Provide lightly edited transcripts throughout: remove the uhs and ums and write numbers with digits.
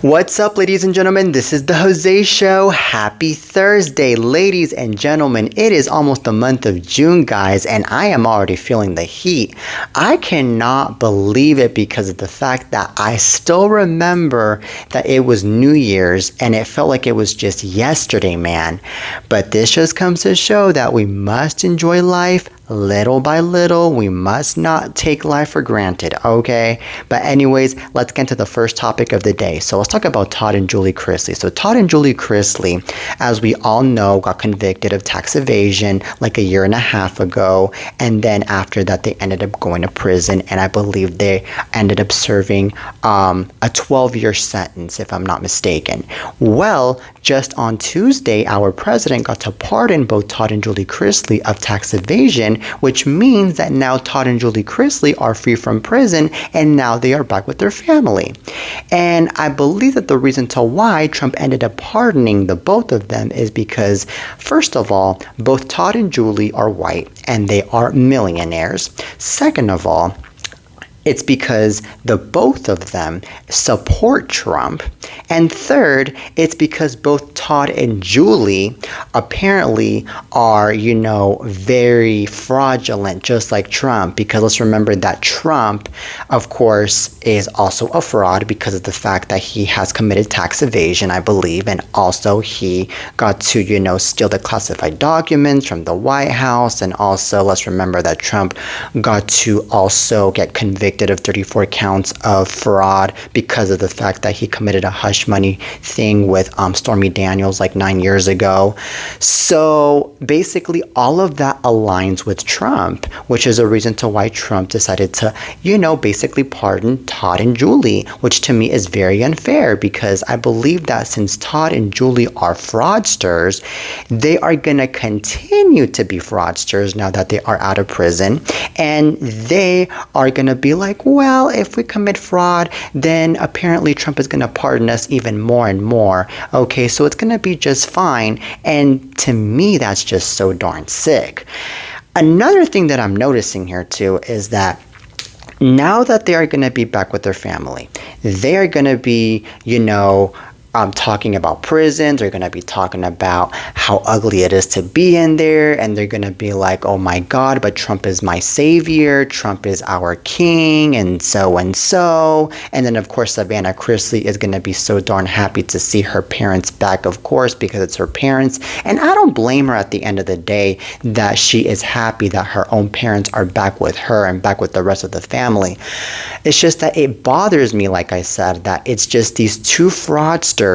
What's up, ladies and gentlemen? This is the Jose Show. Happy Thursday, ladies and gentlemen. It is almost the month of June, guys, and I am already feeling the heat. I cannot believe it because of the fact that I still remember that it was New Year's and it felt like it was just yesterday, man. But this just comes to show that we must enjoy life little by little. We must not take life for granted, okay? But anyways, let's get to the first topic of the day. So let's talk about Todd and Julie Chrisley. So Todd and Julie Chrisley, as we all know, got convicted of tax evasion like a year and a half ago. And then after that, they ended up going to prison. And I believe they ended up serving a 12-year sentence, if I'm not mistaken. Well, just on Tuesday, our president got to pardon both Todd and Julie Chrisley of tax evasion, which means that now Todd and Julie Chrisley are free from prison and now they are back with their family. And I believe that the reason to why Trump ended up pardoning the both of them is because, first of all, both Todd and Julie are white and they are millionaires. Second of all, it's because the both of them support Trump. And third, it's because both Todd and Julie apparently are, very fraudulent, just like Trump. Because let's remember that Trump, of course, is also a fraud because of the fact that he has committed tax evasion, I believe. And also he got to, steal the classified documents from the White House. And also, let's remember that Trump got to also get convicted of 34 counts of fraud because of the fact that he committed a hush money thing with Stormy Daniels like 9 years ago. So basically all of that aligns with Trump, which is a reason to why Trump decided to, basically pardon Todd and Julie, which to me is very unfair because I believe that since Todd and Julie are fraudsters, they are going to continue to be fraudsters now that they are out of prison. And they are going to be like, well, if we commit fraud, then apparently Trump is going to pardon us even more and more. Okay, so it's going to be just fine. And to me, that's just so darn sick. Another thing that I'm noticing here too is that now that they are going to be back with their family, they are going to be, talking about prisons. They're going to be talking about how ugly it is to be in there. And they're going to be like, oh my God, but Trump is my savior. Trump is our king and so and so. And then, of course, Savannah Chrisley is going to be so darn happy to see her parents back, of course, because it's her parents. And I don't blame her at the end of the day that she is happy that her own parents are back with her and back with the rest of the family. It's just that it bothers me, like I said, that it's just these two fraudsters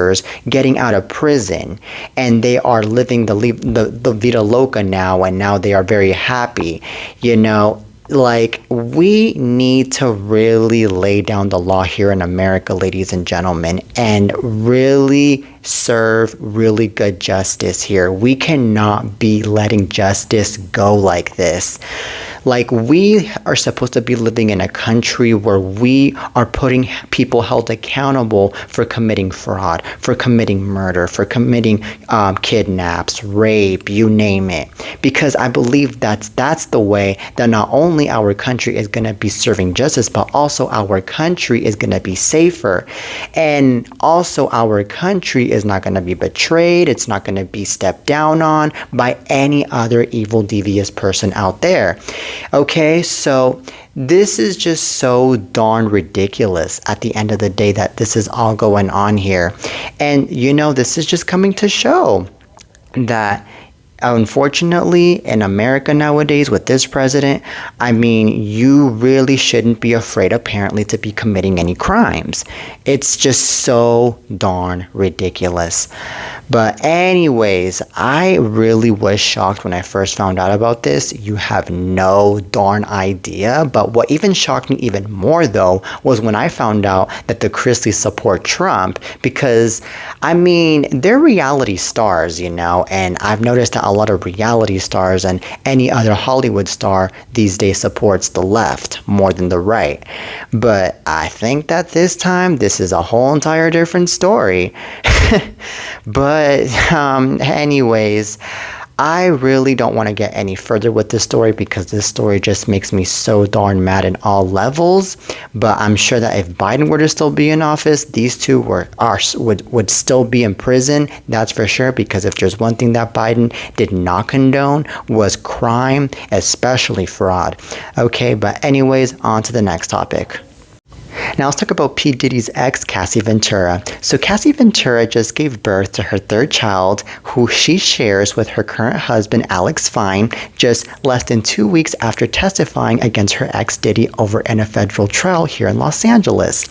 getting out of prison and they are living the Vida Loca now, and now they are very happy. We need to really lay down the law here in America, ladies and gentlemen, and really serve really good justice here. We cannot be letting justice go like this. We are supposed to be living in a country where we are putting people held accountable for committing fraud, for committing murder, for committing kidnaps, rape, you name it. Because I believe that's the way that not only our country is going to be serving justice, but also our country is going to be safer. And also our country is not going to be betrayed. It's not going to be stepped down on by any other evil, devious person out there. Okay, so this is just so darn ridiculous at the end of the day that this is all going on here. And, this is just coming to show that unfortunately, in America nowadays with this president, you really shouldn't be afraid, apparently, to be committing any crimes. It's just so darn ridiculous. But anyways, I really was shocked when I first found out about this. You have no darn idea. But what even shocked me even more, though, was when I found out that the Chrisleys support Trump. Because, they're reality stars, and I've noticed that a lot of reality stars and any other Hollywood star these days supports the left more than the right. But I think that this time, this is a whole entire different story. But anyways, I really don't want to get any further with this story because this story just makes me so darn mad in all levels. But I'm sure that if Biden were to still be in office, these two would still be in prison. That's for sure, because if there's one thing that Biden did not condone was crime, especially fraud. Okay, but anyways, on to the next topic. Now let's talk about P. Diddy's ex, Cassie Ventura. So Cassie Ventura just gave birth to her third child, who she shares with her current husband, Alex Fine, just less than 2 weeks after testifying against her ex, Diddy, over in a federal trial here in Los Angeles.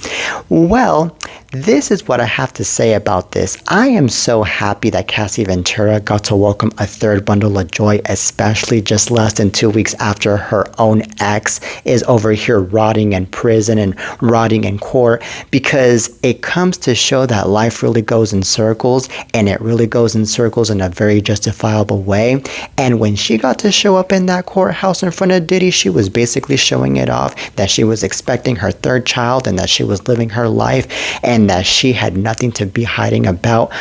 Well, this is what I have to say about this. I am so happy that Cassie Ventura got to welcome a third bundle of joy, especially just less than 2 weeks after her own ex is over here rotting in prison and rotting in court, because it comes to show that life really goes in circles, and it really goes in circles in a very justifiable way. And when she got to show up in that courthouse in front of Diddy, she was basically showing it off that she was expecting her third child and that she was living her life and that she had nothing to be hiding about.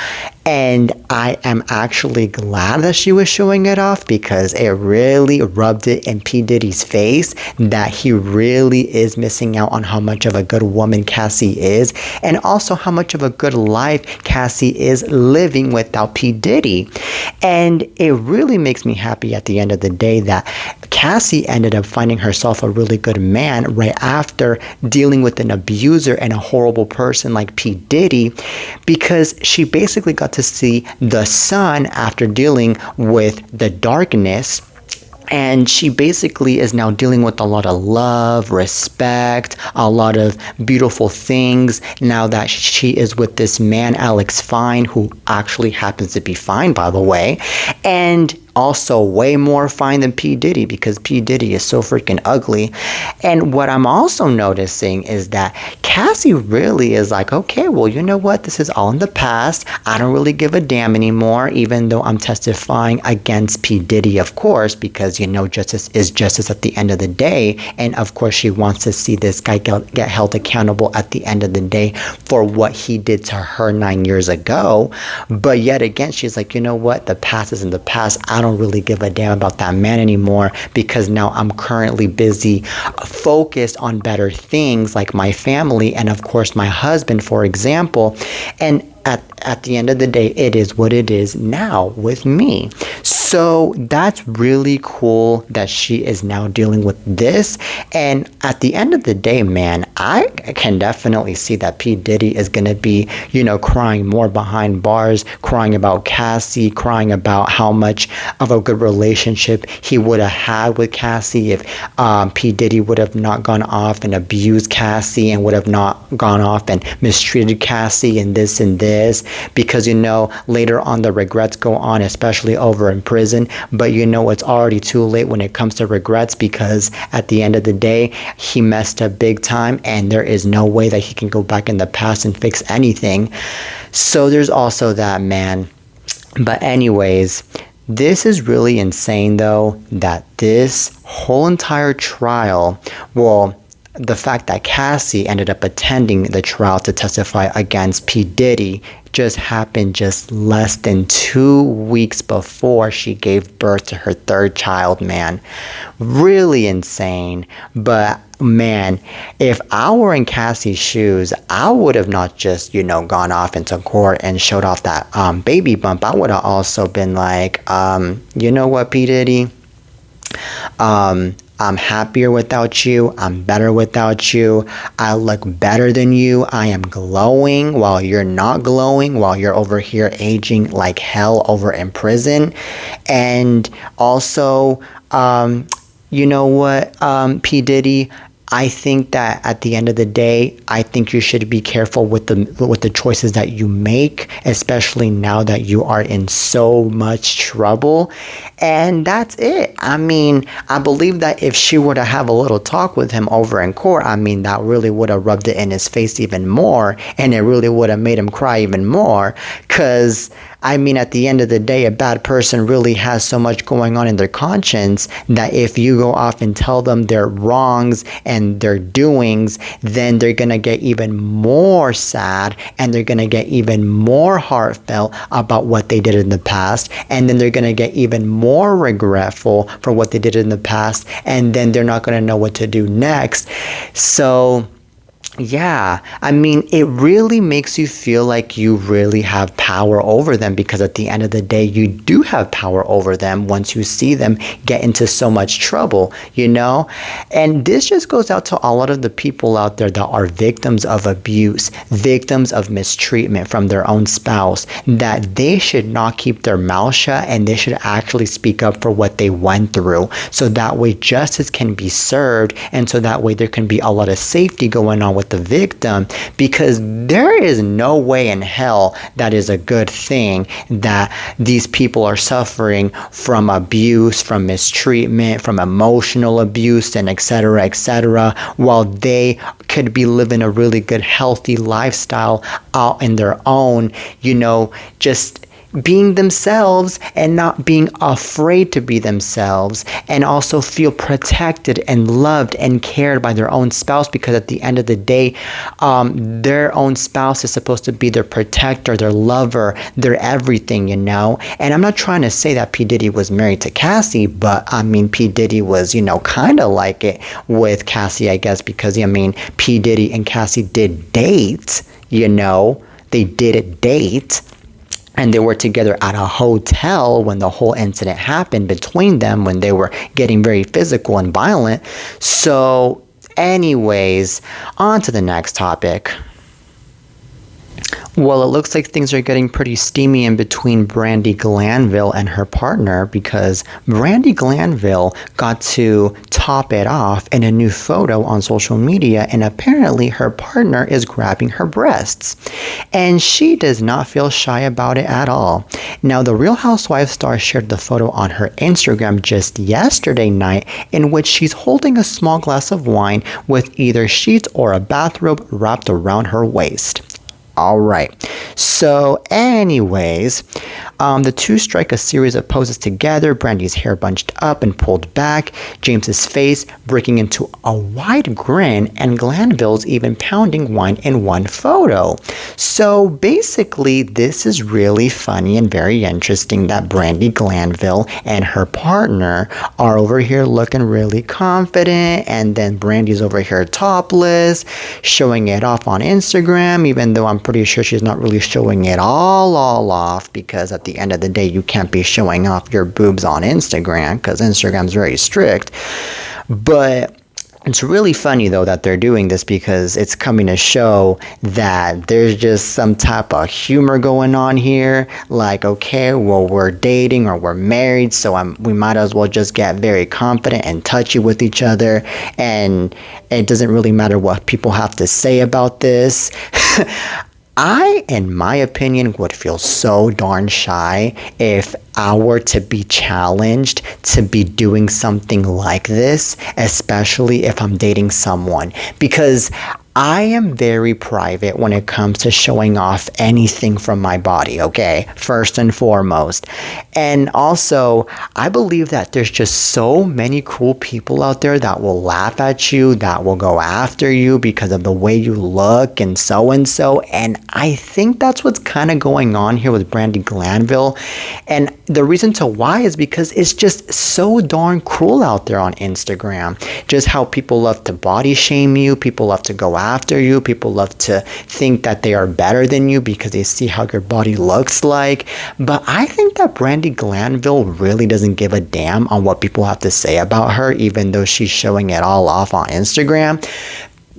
And I am actually glad that she was showing it off, because it really rubbed it in P. Diddy's face that he really is missing out on how much of a good woman Cassie is, and also how much of a good life Cassie is living without P. Diddy. And it really makes me happy at the end of the day that Cassie ended up finding herself a really good man right after dealing with an abuser and a horrible person like P. Diddy, because she basically got to see the sun after dealing with the darkness. And she basically is now dealing with a lot of love, respect, a lot of beautiful things now that she is with this man, Alex Fine, who actually happens to be fine, by the way. And also way more fine than P. Diddy, because P. Diddy is so freaking ugly. And what I'm also noticing is that Cassie really is like, okay, well, you know what? This is all in the past. I don't really give a damn anymore, even though I'm testifying against P. Diddy, of course, because, you know, justice is justice at the end of the day. And of course, she wants to see this guy get held accountable at the end of the day for what he did to her 9 years ago. But yet again, she's like, you know what? The past is in the past. I don't really give a damn about that man anymore, because now I'm currently busy focused on better things like my family and of course my husband, for example. And at the end of the day, it is what it is now with me. So that's really cool that she is now dealing with this. And at the end of the day, man, I can definitely see that P. Diddy is going to be, you know, crying more behind bars, crying about Cassie, crying about how much of a good relationship he would have had with Cassie if P. Diddy would have not gone off and abused Cassie and would have not gone off and mistreated Cassie and this and this. Because, you know, later on the regrets go on, especially over in prison. But, you know, it's already too late when it comes to regrets, because at the end of the day, he messed up big time and there is no way that he can go back in the past and fix anything. So there's also that, man. But anyways, this is really insane, though, that this whole entire trial, well, the fact that Cassie ended up attending the trial to testify against P. Diddy just happened just less than 2 weeks before she gave birth to her third child, man. Really insane. But man, if I were in Cassie's shoes, I would have not just, you know, gone off into court and showed off that baby bump. I would have also been like, you know what, P. Diddy? I'm happier without you. I'm better without you. I look better than you. I am glowing while you're not glowing, while you're over here aging like hell over in prison. And also, you know what, P. Diddy? I think that at the end of the day, I think you should be careful with the choices that you make, especially now that you are in so much trouble. And that's it. I mean, I believe that if she were to have a little talk with him over in court, I mean, that really would have rubbed it in his face even more, and it really would have made him cry even more. Because I mean, at the end of the day, a bad person really has so much going on in their conscience that if you go off and tell them their wrongs and their doings, then they're going to get even more sad and they're going to get even more heartfelt about what they did in the past. And then they're going to get even more regretful for what they did in the past. And then they're not going to know what to do next. So, yeah, I mean, it really makes you feel like you really have power over them, because at the end of the day, you do have power over them once you see them get into so much trouble, you know? And this just goes out to a lot of the people out there that are victims of abuse, victims of mistreatment from their own spouse, that they should not keep their mouth shut and they should actually speak up for what they went through. So that way justice can be served, and so that way there can be a lot of safety going on with the victim, because there is no way in hell that is a good thing that these people are suffering from abuse, from mistreatment, from emotional abuse, and etc., while they could be living a really good, healthy lifestyle out in their own, you know, just being themselves and not being afraid to be themselves, and also feel protected and loved and cared by their own spouse, because at the end of the day, their own spouse is supposed to be their protector, their lover, their everything, you know? And I'm not trying to say that P. Diddy was married to Cassie, but I mean, P. Diddy was, you know, kind of like it with Cassie, I guess, because I mean, P. Diddy and Cassie did date, you know? They did date. And they were together at a hotel when the whole incident happened between them, when they were getting very physical and violent. So, anyways, on to the next topic. Well, it looks like things are getting pretty steamy in between Brandi Glanville and her partner, because Brandi Glanville got to top it off in a new photo on social media, and apparently her partner is grabbing her breasts. And she does not feel shy about it at all. Now, the Real Housewives star shared the photo on her Instagram just yesterday night, in which she's holding a small glass of wine with either sheets or a bathrobe wrapped around her waist. All right. So, anyways, the two strike a series of poses together. Brandi's hair bunched up and pulled back, James's face breaking into a wide grin, and Glanville's even pounding wine in one photo. So basically, this is really funny and very interesting that Brandi Glanville and her partner are over here looking really confident, and then Brandi's over here topless, showing it off on Instagram, even though I'm pretty sure she's not really showing it all off, because at the end of the day, you can't be showing off your boobs on Instagram, because Instagram's very strict. But it's really funny, though, that they're doing this, because it's coming to show that there's just some type of humor going on here. Like, okay, well, we're dating or we're married, so we might as well just get very confident and touchy with each other. And it doesn't really matter what people have to say about this. I, in my opinion, would feel so darn shy if I were to be challenged to be doing something like this, especially if I'm dating someone, because I am very private when it comes to showing off anything from my body, okay? First and foremost. And also, I believe that there's just so many cool people out there that will laugh at you, that will go after you because of the way you look and so. And I think that's what's kind of going on here with Brandi Glanville. And the reason to why is because it's just so darn cruel out there on Instagram. Just how people love to body shame you, people love to go after you, people love to think that they are better than you because they see how your body looks like. But I think that Brandi Glanville really doesn't give a damn on what people have to say about her, even though she's showing it all off on Instagram.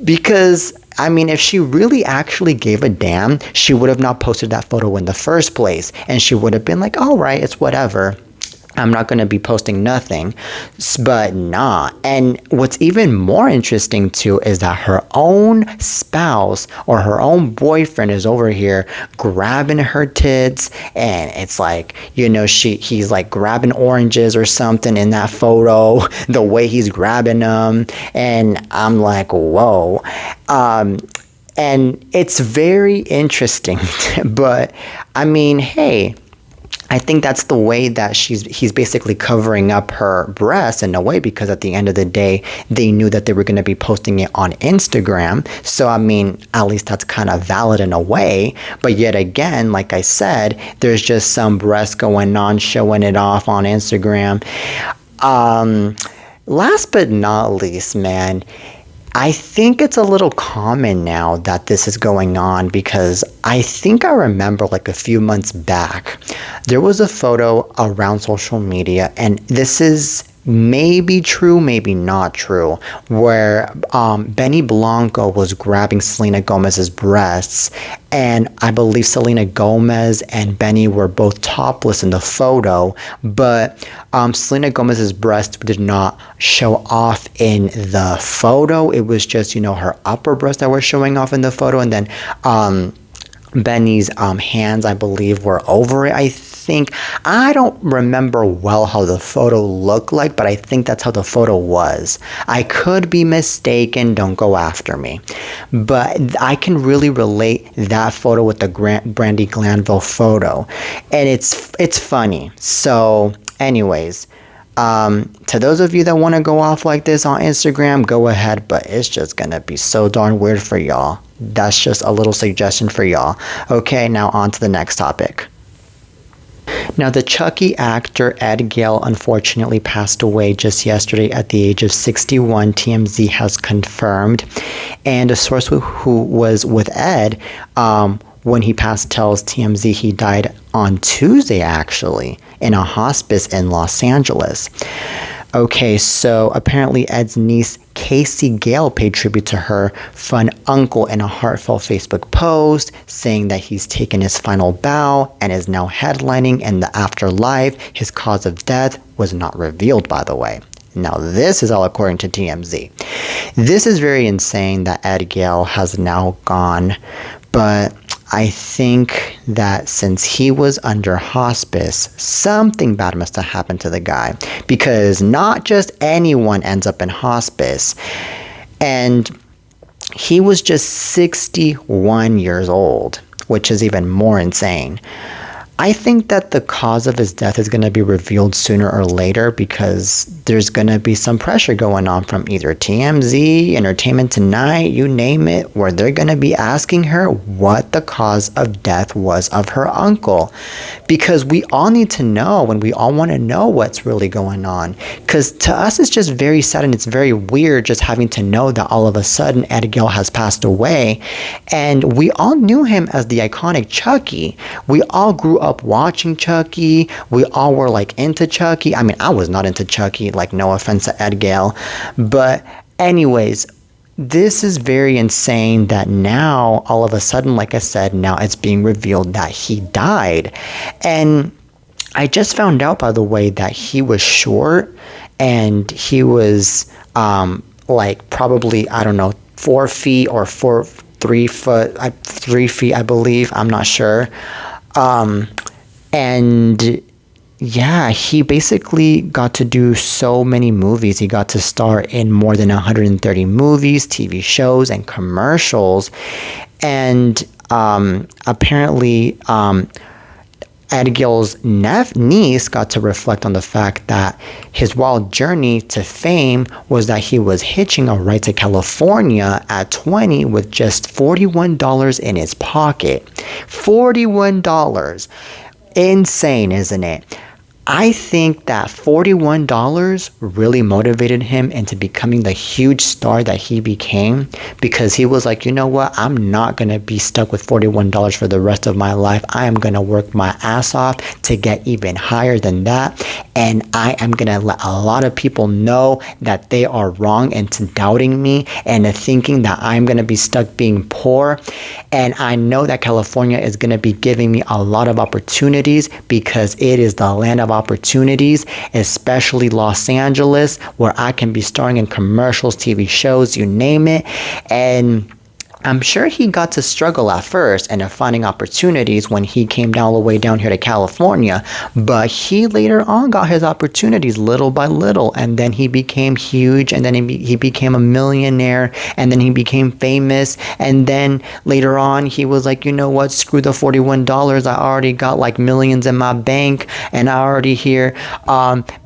Because I mean, if she really actually gave a damn, she would have not posted that photo in the first place, and she would have been like, all right, it's whatever. I'm not going to be posting nothing, but nah. And what's even more interesting too is that her own spouse or her own boyfriend is over here grabbing her tits, and it's like, you know, he's like grabbing oranges or something in that photo, the way he's grabbing them, and I'm like, whoa. And it's very interesting, but I mean, hey, I think that's the way that he's basically covering up her breasts in a way, because at the end of the day, they knew that they were going to be posting it on Instagram. So, I mean, at least that's kind of valid in a way. But yet again, like I said, there's just some breasts going on, showing it off on Instagram. Last but not least, man, I think it's a little common now that this is going on, because I think I remember like a few months back, there was a photo around social media, and this is maybe true, maybe not true, where Benny Blanco was grabbing Selena Gomez's breasts, and I believe Selena Gomez and Benny were both topless in the photo, but Selena Gomez's breast did not show off in the photo. It was just, her upper breast that were showing off in the photo, and then Benny's hands, I believe, were over it. I don't remember well how the photo looked like, but I think that's how the photo was. I could be mistaken, don't go after me. But I can really relate that photo with the Brandi Glanville photo. And it's funny. So, anyways, to those of you that want to go off like this on Instagram, go ahead, but it's just gonna be so darn weird for y'all. That's just a little suggestion for y'all. Okay, now on to the next topic. Now, the Chucky actor Ed Gale unfortunately passed away just yesterday at the age of 61, TMZ has confirmed. And a source who was with Ed when he passed tells TMZ he died on Tuesday, actually, in a hospice in Los Angeles. Okay, so apparently Ed's niece, Casey Gale, paid tribute to her fun uncle in a heartfelt Facebook post, saying that he's taken his final bow and is now headlining in the afterlife. His cause of death was not revealed, by the way. Now, this is all according to TMZ. This is very insane that Ed Gale has now gone, but I think that since he was under hospice, something bad must have happened to the guy, because not just anyone ends up in hospice. And he was just 61 years old, which is even more insane. I think that the cause of his death is going to be revealed sooner or later, because there's going to be some pressure going on from either TMZ, Entertainment Tonight, you name it, where they're going to be asking her what the cause of death was of her uncle. Because we all need to know, and we all want to know what's really going on. Because to us, it's just very sad, and it's very weird just having to know that all of a sudden Ed Gale has passed away. And we all knew him as the iconic Chucky. We all grew up watching Chucky. We all were like into Chucky. I mean, I was not into Chucky, like, no offense to Ed Gale. But anyways, this is very insane that now, all of a sudden, like I said, now it's being revealed that he died. And I just found out, by the way, that he was short, and he was like probably, I don't know, 4 feet or 3 feet, I believe. I'm not sure. And yeah, he basically got to do so many movies. He got to star in more than 130 movies, TV shows, and commercials. And apparently, Ed Gale's niece got to reflect on the fact that his wild journey to fame was that he was hitching a ride to California at 20 with just $41 in his pocket. $41. Insane, isn't it? I think that $41 really motivated him into becoming the huge star that he became, because he was like, you know what, I'm not going to be stuck with $41 for the rest of my life. I am going to work my ass off to get even higher than that, and I am going to let a lot of people know that they are wrong and to doubting me and to thinking that I'm going to be stuck being poor. And I know that California is going to be giving me a lot of opportunities, because it is the land of opportunities, especially Los Angeles, where I can be starring in commercials, TV shows, you name it. And I'm sure he got to struggle at first and finding opportunities when he came down all the way down here to California, but he later on got his opportunities little by little, and then he became huge, and then he became a millionaire, and then he became famous, and then later on he was like, you know what, screw the $41, I already got like millions in my bank, and I already here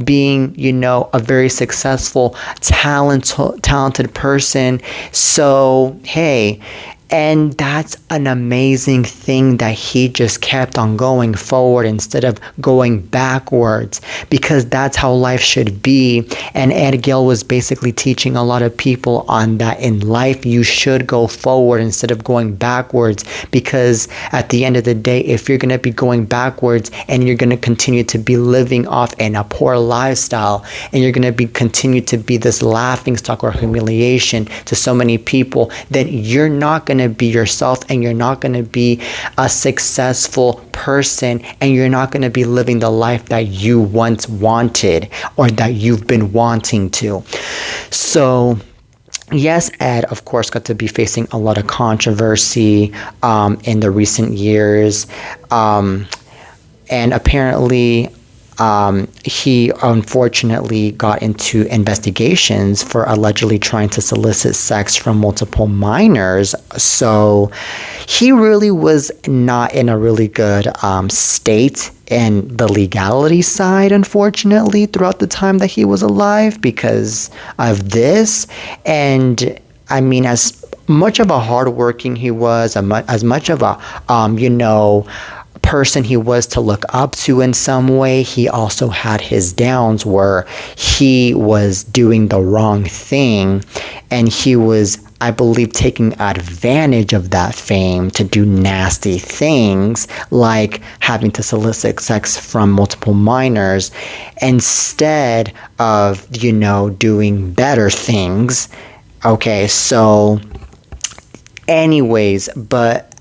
being, you know, a very successful, talented person. So, hey, and that's an amazing thing that he just kept on going forward instead of going backwards, because that's how life should be. And Ed Gale was basically teaching a lot of people on that in life you should go forward instead of going backwards, because at the end of the day, if you're going to be going backwards and you're going to continue to be living off in a poor lifestyle, and you're going to be continue to be this laughing stock or humiliation to so many people, then you're not going to be yourself, and you're not going to be a successful person, and you're not going to be living the life that you once wanted or that you've been wanting to. So yes, Ed, of course, got to be facing a lot of controversy in the recent years. And apparently, he unfortunately got into investigations for allegedly trying to solicit sex from multiple minors. So he really was not in a really good state in the legality side, unfortunately, throughout the time that he was alive because of this. And I mean, as much of a hardworking he was, as much of a, person he was to look up to in some way, he also had his downs where he was doing the wrong thing, and he was, I believe, taking advantage of that fame to do nasty things like having to solicit sex from multiple minors instead of, doing better things. Okay, so anyways, but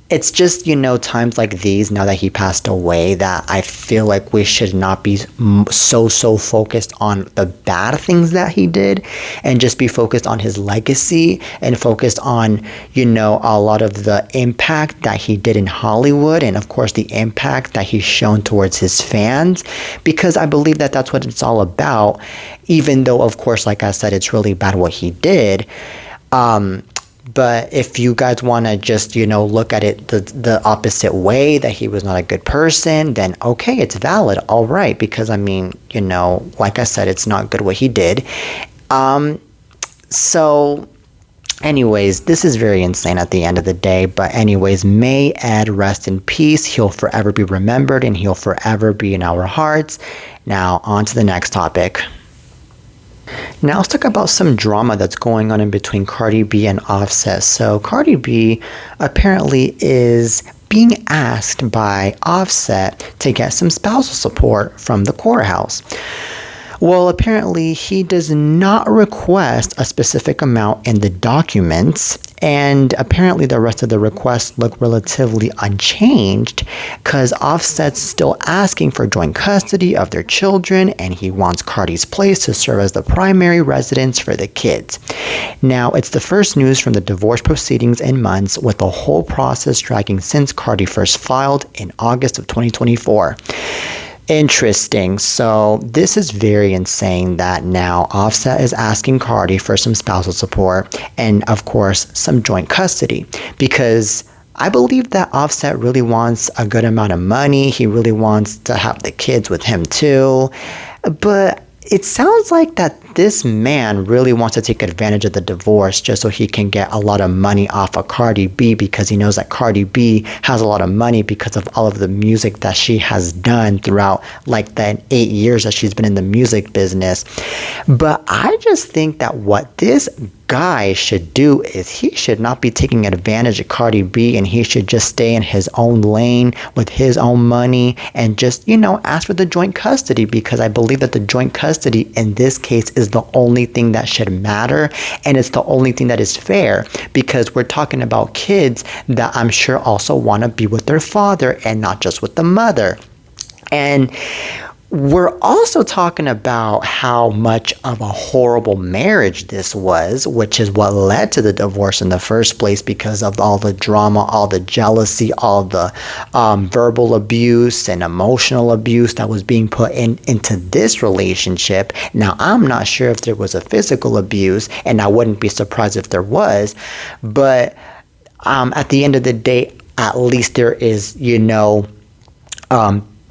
it's just, times like these, now that he passed away, that I feel like we should not be so focused on the bad things that he did and just be focused on his legacy and focused on, a lot of the impact that he did in Hollywood and, of course, the impact that he's shown towards his fans, because I believe that that's what it's all about, even though, of course, like I said, it's really bad what he did. But if you guys want to just, look at it the opposite way, that he was not a good person, then okay, it's valid. All right. Because, like I said, it's not good what he did. So anyways, this is very insane at the end of the day. But anyways, may Ed rest in peace. He'll forever be remembered and he'll forever be in our hearts. Now, on to the next topic. Now let's talk about some drama that's going on in between Cardi B and Offset. So Cardi B apparently is being asked by Offset to get some spousal support from the courthouse. Well, apparently he does not request a specific amount in the documents, and apparently the rest of the requests look relatively unchanged because Offset's still asking for joint custody of their children, and he wants Cardi's place to serve as the primary residence for the kids. Now, it's the first news from the divorce proceedings in months, with the whole process dragging since Cardi first filed in August of 2024. Interesting. So this is very insane that now Offset is asking Cardi for some spousal support and, of course, some joint custody, because I believe that Offset really wants a good amount of money. He really wants to have the kids with him too. But it sounds like that this man really wants to take advantage of the divorce just so he can get a lot of money off of Cardi B, because he knows that Cardi B has a lot of money because of all of the music that she has done throughout like the 8 years that she's been in the music business. But I just think that what this guy should do is he should not be taking advantage of Cardi B, and he should just stay in his own lane with his own money and just, ask for the joint custody, because I believe that the joint custody in this case is the only thing that should matter, and it's the only thing that is fair, because we're talking about kids that I'm sure also want to be with their father and not just with the mother. And we're also talking about how much of a horrible marriage this was, which is what led to the divorce in the first place because of all the drama, all the jealousy, all the verbal abuse and emotional abuse that was being put into this relationship. Now, I'm not sure if there was a physical abuse, and I wouldn't be surprised if there was, but at the end of the day, at least there is,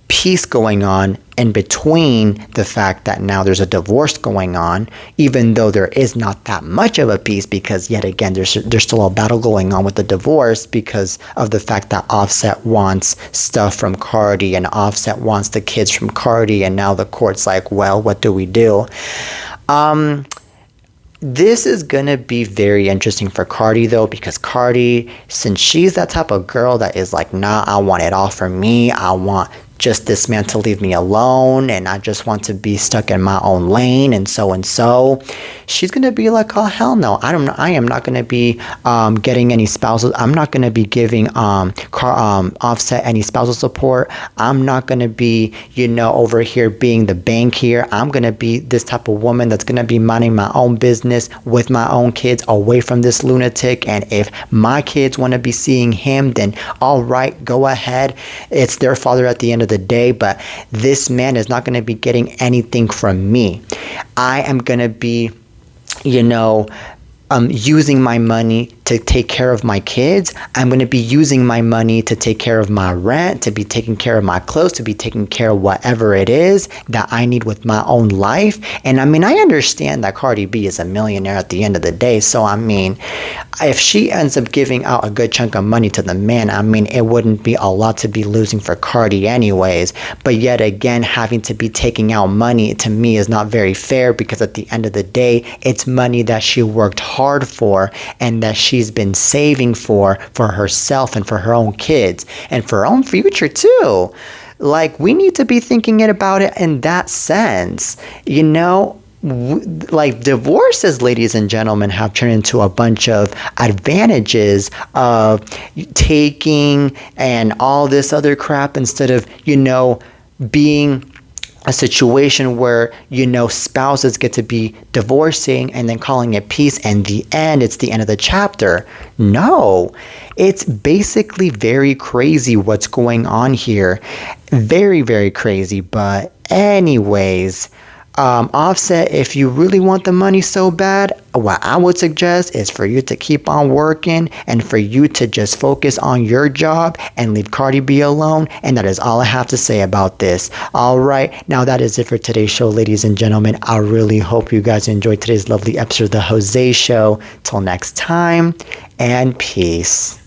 peace going on in between the fact that now there's a divorce going on, even though there is not that much of a peace because yet again there's still a battle going on with the divorce because of the fact that Offset wants stuff from Cardi and Offset wants the kids from Cardi, and now the court's like, well, what do we do? This is going to be very interesting for Cardi, though, because Cardi, since she's that type of girl that is like, nah, I want it all for me. I want just this man to leave me alone, and I just want to be stuck in my own lane, and so. She's going to be like, oh, hell no. I am not going to be getting any spousal. I'm not going to be giving Offset any spousal support. I'm not going to be, over here being the bank here. I'm going to be this type of woman that's going to be minding my own business with my own kids away from this lunatic. And if my kids want to be seeing him, then all right, go ahead. It's their father at the end of the day, but this man is not going to be getting anything from me. I am going to be, using my money to take care of my kids. I'm going to be using my money to take care of my rent, to be taking care of my clothes, to be taking care of whatever it is that I need with my own life. And I understand that Cardi B is a millionaire at the end of the day. So, if she ends up giving out a good chunk of money to the man, it wouldn't be a lot to be losing for Cardi anyways. But yet again, having to be taking out money to me is not very fair because at the end of the day, it's money that she worked hard for and that she's been saving for herself and for her own kids and for her own future too. Like, we need to be thinking about it in that sense, like divorces, ladies and gentlemen, have turned into a bunch of advantages of taking and all this other crap instead of, being a situation where, spouses get to be divorcing and then calling it peace, and the end, it's the end of the chapter. No, it's basically very crazy what's going on here. Very, very crazy. But anyways, Offset, if you really want the money so bad, what I would suggest is for you to keep on working and for you to just focus on your job and leave Cardi B alone. And that is all I have to say about this. All right. Now that is it for today's show, ladies and gentlemen. I really hope you guys enjoyed today's lovely episode of The Jose Show. Till next time, and peace.